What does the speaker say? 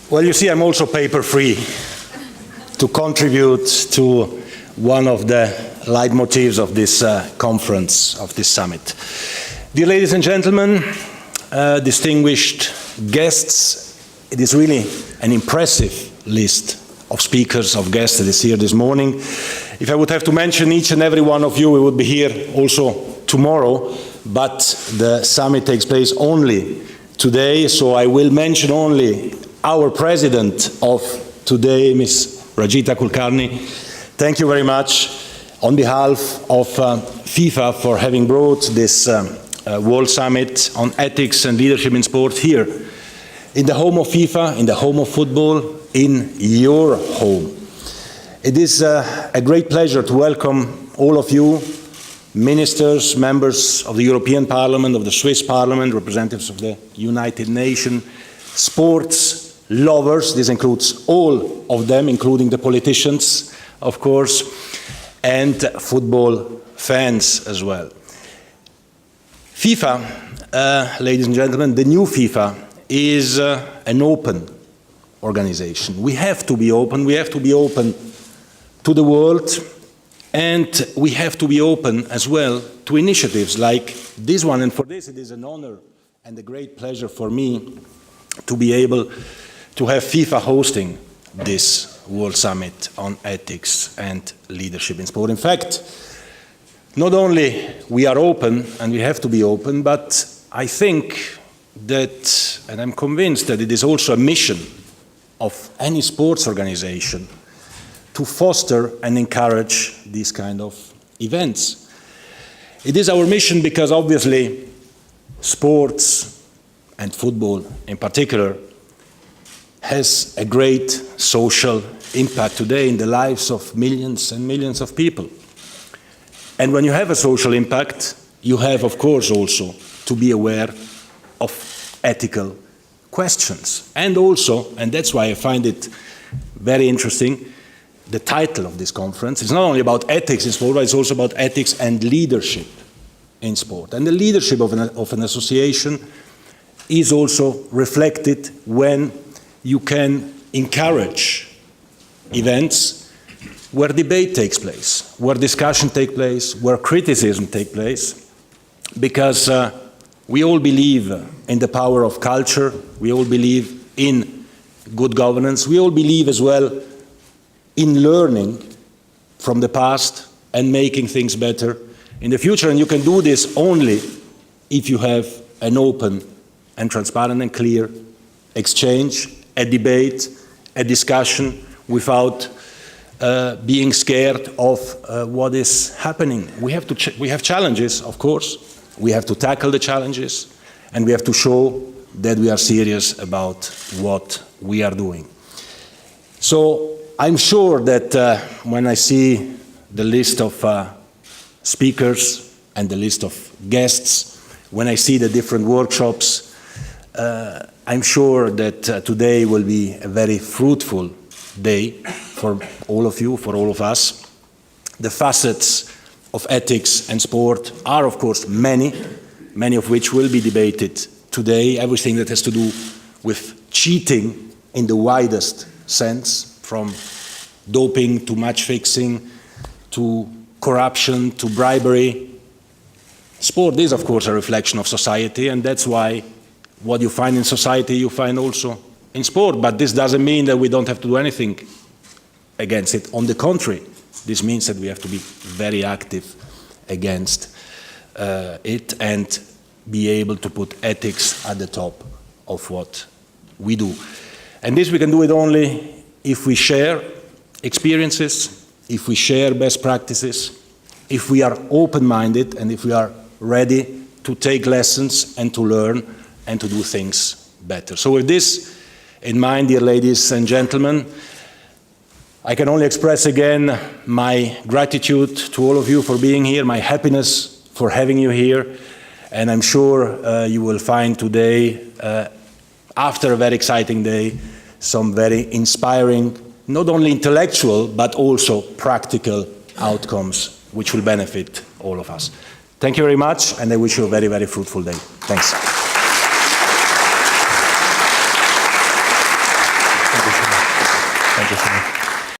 Well, you see, I'm also paper-free to contribute to one of the leitmotifs of this conference, of this summit. Dear ladies and gentlemen, distinguished guests, it is really an impressive list of speakers, of guests that is here this morning. If I would have to mention each and every one of you, we would be here also tomorrow, but the summit takes place only today, so I will mention only our president of today, Ms. Rajita Kulkarni. Thank you very much on behalf of FIFA for having brought this World Summit on Ethics and Leadership in Sport here, in the home of FIFA, in the home of football, in your home. It is a great pleasure to welcome all of you, ministers, members of the European Parliament, of the Swiss Parliament, representatives of the United Nations, sports lovers, this includes all of them, including the politicians, of course, and football fans as well. FIFA, ladies and gentlemen, the new FIFA is an open organization. We have to be open. We have to be open to the world, and we have to be open as well to initiatives like this one. And for this, it is an honor and a great pleasure for me to be able to have FIFA hosting this World Summit on Ethics and Leadership in Sport. In fact, not only we are open, and we have to be open, but I think that, and I'm convinced that it is also a mission of any sports organization to foster and encourage these kind of events. It is our mission because obviously sports and football in particular has a great social impact today in the lives of millions and millions of people. And when you have a social impact, you have, of course, also to be aware of ethical questions. And also, and that's why I find it very interesting, the title of this conference is not only about ethics in sport, but it's also about ethics and leadership in sport. And the leadership of an association is also reflected when you can encourage events where debate takes place, where discussion takes place, where criticism takes place, because we all believe in the power of culture, we all believe in good governance, we all believe as well in learning from the past and making things better in the future. And you can do this only if you have an open and transparent and clear exchange, a debate, a discussion without being scared of what is happening. We have challenges, of course. We have to tackle the challenges, and we have to show that we are serious about what we are doing. So I'm sure that when I see the list of speakers and the list of guests, when I see the different workshops, I'm sure that today will be a very fruitful day for all of you, for all of us. The facets of ethics and sport are, of course, many of which will be debated today. Everything that has to do with cheating in the widest sense, from doping to match fixing to corruption to bribery. Sport is, of course, a reflection of society, and that's why what you find in society you find also in sport. But this doesn't mean that we don't have to do anything against it. On the contrary, this means that we have to be very active against it and be able to put ethics at the top of what we do. And this we can do it only if we share experiences, if we share best practices, if we are open-minded, and if we are ready to take lessons and to learn and to do things better. So with this in mind, dear ladies and gentlemen, I can only express again my gratitude to all of you for being here, my happiness for having you here, and I'm sure you will find today, after a very exciting day, some very inspiring, not only intellectual, but also practical outcomes which will benefit all of us. Thank you very much, and I wish you a very, very fruitful day. Thanks. Thank you so much.